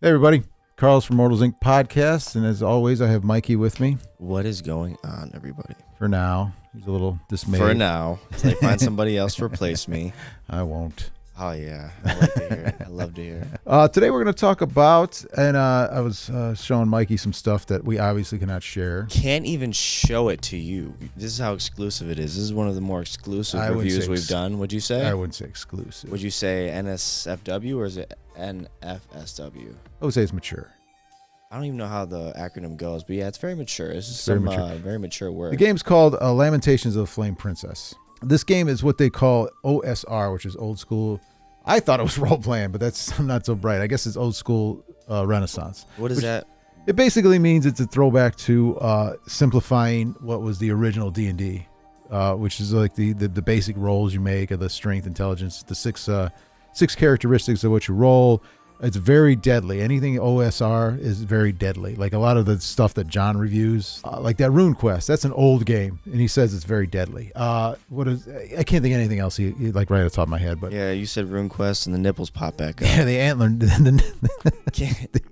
Hey everybody, Carl's from Immortals Inc. podcast, and as always, I have Mikey with me. What is going on, everybody? For now, he's a little dismayed. For now, until I find somebody else to replace me. I won't. Oh yeah, I like to hear it. I love to hear it. Today we're going to talk about, and I was showing Mikey some stuff that we obviously cannot share. Can't even show it to you. This is how exclusive it is. This is one of the more exclusive reviews we've done. Would you say? I wouldn't say exclusive. Would you say NSFW or is it NFSW? I would say it's mature. I don't even know how the acronym goes, but yeah, it's very mature. This is very mature work. The game's called Lamentations of the Flame Princess. This game is what they call OSR, which is old school. I thought it was role playing, but I'm not so bright. I guess it's old school Renaissance. What is that? It basically means it's a throwback to simplifying what was the original D&D, which is like the basic rolls you make of the strength, intelligence, the six characteristics of what you roll. It's very deadly. Anything OSR is very deadly. Like a lot of the stuff that John reviews, like that Rune Quest, that's an old game, and he says it's very deadly. I can't think of anything else he like right at the top of my head. But yeah, you said Rune Quest, and the nipples pop back up. Yeah, the antler.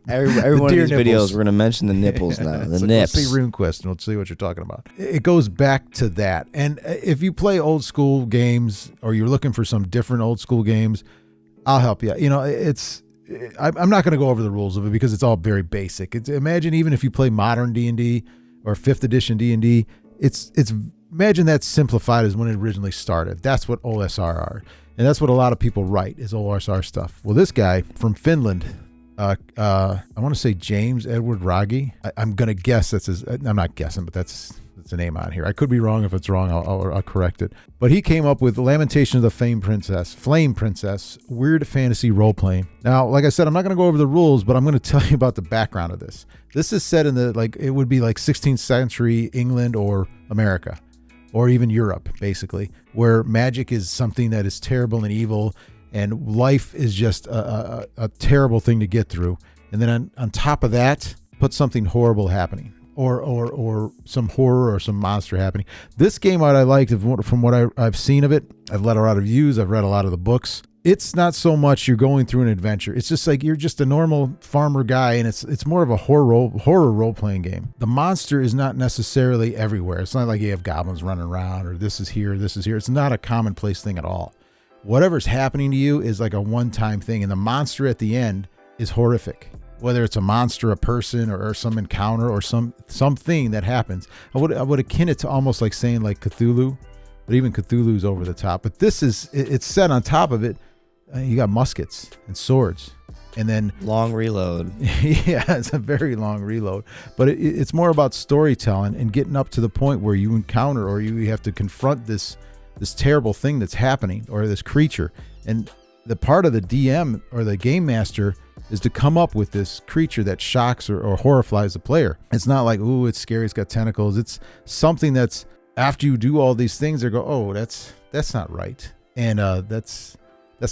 Every one of these videos, we're going to mention the nipples now. The nips. Let's see Rune Quest, and we'll see what you're talking about. It goes back to that. And if you play old school games, or you're looking for some different old school games, I'll help you. You know, I'm not going to go over the rules of it because it's all very basic. Imagine even if you play modern D&D or 5th edition D&D, it's imagine that's simplified as when it originally started. That's what OSR are. And that's what a lot of people write is OSR stuff. Well, this guy from Finland, I want to say James Edward Ragi. I'm going to guess that's his. I'm not guessing, but that's the name on here. I could be wrong. If it's wrong, I'll correct it. But he came up with Lamentations of the Flame Princess, weird fantasy role playing. Now, like I said, I'm not going to go over the rules, but I'm going to tell you about the background of this. This is set in it would be like 16th century England or America, or even Europe, basically, where magic is something that is terrible and evil, and life is just a terrible thing to get through. And then on top of that, put something horrible happening. Or some horror or some monster happening. This game, what I liked from what I've seen of it, I've read a lot of reviews, I've read a lot of the books. It's not so much you're going through an adventure. It's just like you're just a normal farmer guy, and it's more of a horror role playing game. The monster is not necessarily everywhere. It's not like you have goblins running around or this is here, this is here. It's not a commonplace thing at all. Whatever's happening to you is like a one-time thing, and the monster at the end is horrific. Whether it's a monster, a person, or some encounter, or something that happens. I would akin it to almost like saying like Cthulhu, but even Cthulhu's over the top. But this it's set on top of it. You got muskets and swords, and then long reload. Yeah, it's a very long reload. But it's more about storytelling and getting up to the point where you encounter or you have to confront this terrible thing that's happening or this creature. And the part of the DM or the game master is to come up with this creature that shocks or horrifies the player. It's not like, ooh, it's scary, it's got tentacles. It's something that's, after you do all these things, they go, oh, that's not right. And that's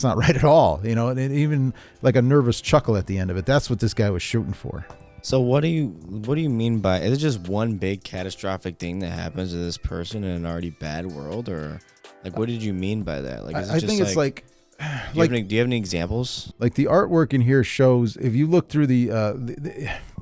not right at all. You know, and even like a nervous chuckle at the end of it. That's what this guy was shooting for. So what do you mean by, is it just one big catastrophic thing that happens to this person in an already bad world? Or like, what did you mean by that? Like, is it I just think it's like, do you have any examples? Like the artwork in here shows, if you look through the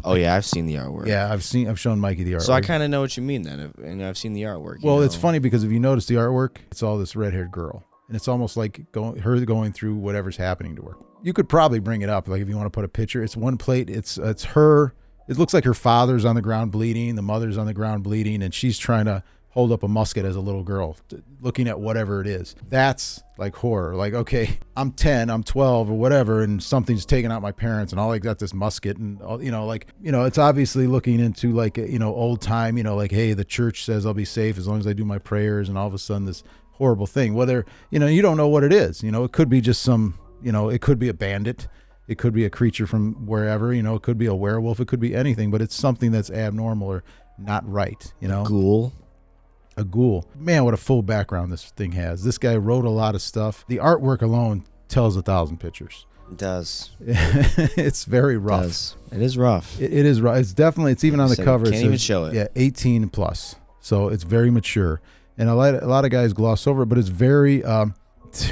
oh yeah, I've seen the artwork. Yeah, I've shown Mikey the artwork. So I kind of know what you mean then, and I've seen the artwork. Well, it's funny because if you notice the artwork, it's all this red-haired girl, and it's almost like going through whatever's happening to her. You could probably bring it up, like if you want to put a picture. It's one plate. It's her. It looks like her father's on the ground bleeding, the mother's on the ground bleeding, and she's trying to hold up a musket as a little girl, looking at whatever it is. That's like horror. Like, okay, I'm 10, I'm 12 or whatever, and something's taking out my parents, and all I got this musket, and it's obviously looking into like, old time, like, hey, the church says I'll be safe as long as I do my prayers, and all of a sudden this horrible thing, whether, you don't know what it is. It could be just some, it could be a bandit. It could be a creature from wherever, it could be a werewolf. It could be anything, but it's something that's abnormal or not right, Ghoul. A ghoul. Man, what a full background this thing has. This guy wrote a lot of stuff. The artwork alone tells 1,000 pictures. It does. It's very rough. It is rough. It is rough. It's even on the cover. Can't even show it. Yeah, 18 plus. So it's very mature. And a lot of guys gloss over it, but it's very,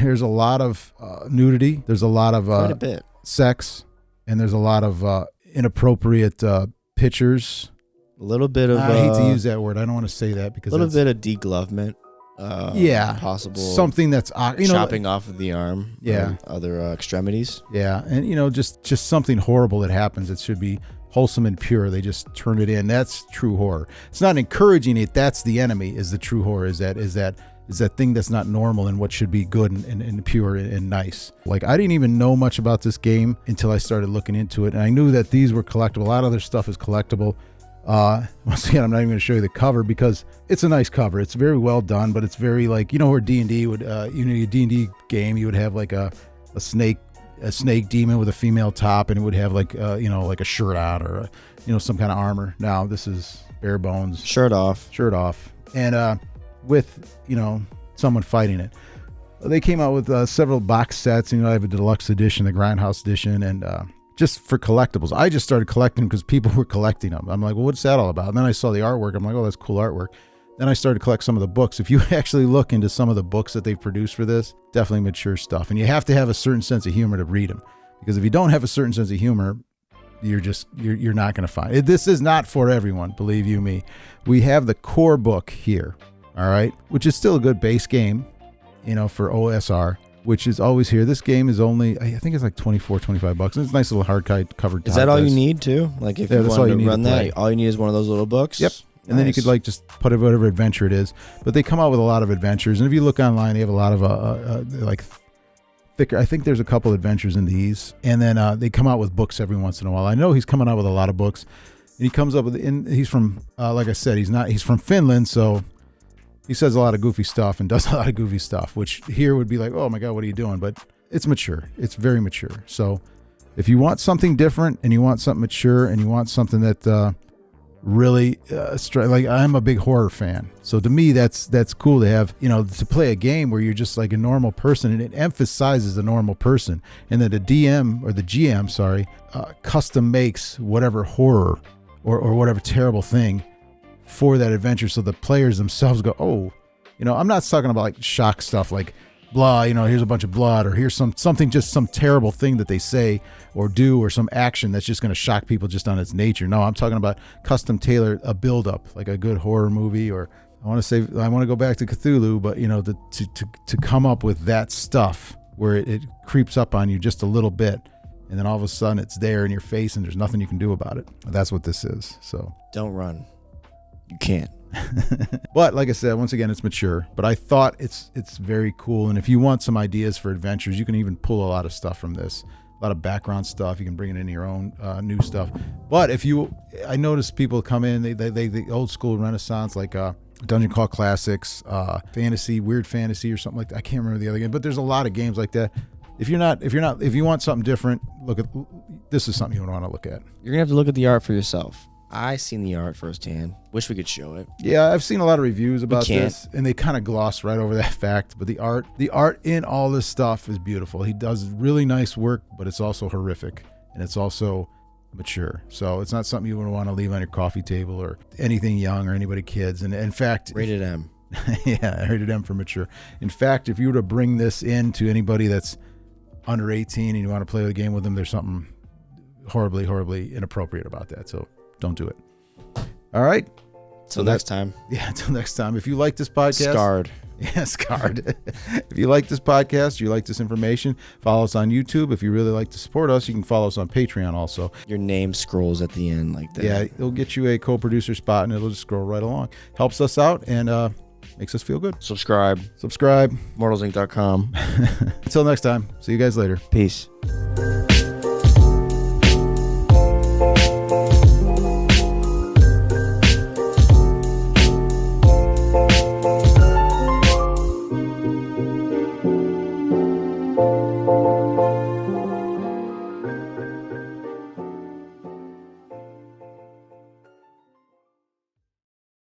there's a lot of nudity. There's a lot of quite a bit. Sex. and there's a lot of inappropriate pictures. A little bit of I hate to use that word. I don't want to say that because a little bit of deglovement. Possible something that's chopping off of the arm. Yeah, other extremities. Yeah, and just something horrible that happens. It should be wholesome and pure. They just turn it in. That's true horror. It's not encouraging it. That's the enemy. Is the true horror? Is that thing that's not normal and what should be good and pure and nice. Like, I didn't even know much about this game until I started looking into it, and I knew that these were collectible. A lot of their stuff is collectible. Once again, I'm not even going to show you the cover because it's a nice cover. It's very well done, but it's very like, where D&D would, a D&D game, you would have like a snake demon with a female top, and it would have like, like a shirt on or, some kind of armor. Now this is bare bones. Shirt off. And, with, someone fighting it. They came out with several box sets, I have a deluxe edition, the Grindhouse edition, and, just for collectibles. I just started collecting because people were collecting them. I'm like, well, what's that all about? And then I saw the artwork. I'm like, oh, that's cool artwork. Then I started to collect some of the books. If you actually look into some of the books that they've produced for this, definitely mature stuff. And you have to have a certain sense of humor to read them. Because if you don't have a certain sense of humor, you're not going to find it. This is not for everyone, believe you me. We have the core book here, all right, which is still a good base game, for OSR, which is always here. This game is only, I think it's like $24-25. And it's a nice little hardcover. Is that all you need too? Like if you want to run that, all you need is one of those little books? Yep. And then you could like just put whatever adventure it is. But they come out with a lot of adventures. And if you look online, they have a lot of like thicker. I think there's a couple adventures in these. And then they come out with books every once in a while. I know he's coming out with a lot of books. And he comes up with, he's from, like I said, he's from Finland. So he says a lot of goofy stuff and does a lot of goofy stuff, which here would be like, oh my God, what are you doing? But it's mature. It's very mature. So if you want something different and you want something mature and you want something that really, like, I'm a big horror fan. So to me, that's cool to have, to play a game where you're just like a normal person, and it emphasizes the normal person, and that the DM or the GM, custom makes whatever horror or whatever terrible thing for that adventure, so the players themselves go, oh, I'm not talking about like shock stuff like blah, here's a bunch of blood, or here's something, just some terrible thing that they say or do, or some action that's just going to shock people just on its nature. No, I'm talking about custom tailored, a build up, like a good horror movie, or I want to go back to Cthulhu, but to come up with that stuff where it creeps up on you just a little bit, and then all of a sudden it's there in your face and there's nothing you can do about it. That's what this is. So don't run. You can't. But like I said, once again, it's mature, but I thought it's very cool. And if you want some ideas for adventures, you can even pull a lot of stuff from this, a lot of background stuff. You can bring it in your own new stuff. But I noticed people come in, they old school Renaissance, like Dungeon Crawl Classics, fantasy, weird fantasy or something like that. I can't remember the other game, but there's a lot of games like that. If you want something different, this is something you want to look at. You're gonna have to look at the art for yourself. I seen the art firsthand. Wish we could show it. Yeah, I've seen a lot of reviews about this, and they kind of gloss right over that fact. But the art in all this stuff is beautiful. He does really nice work, but it's also horrific, and it's also mature. So it's not something you would want to leave on your coffee table or anything young or anybody kids. And in fact, rated M. Yeah, rated M for mature. In fact, if you were to bring this in to anybody that's under 18 and you want to play the game with them, there's something horribly, horribly inappropriate about that. So don't do it. All right. Till next time. Yeah, until next time. If you like this podcast. Scarred. Yeah, scarred. If you like this podcast, you like this information, follow us on YouTube. If you really like to support us, you can follow us on Patreon also. Your name scrolls at the end like that. Yeah, it'll get you a co-producer spot, and it'll just scroll right along. Helps us out and makes us feel good. Subscribe. Immortalsinc.com. Until Until next time. See you guys later. Peace.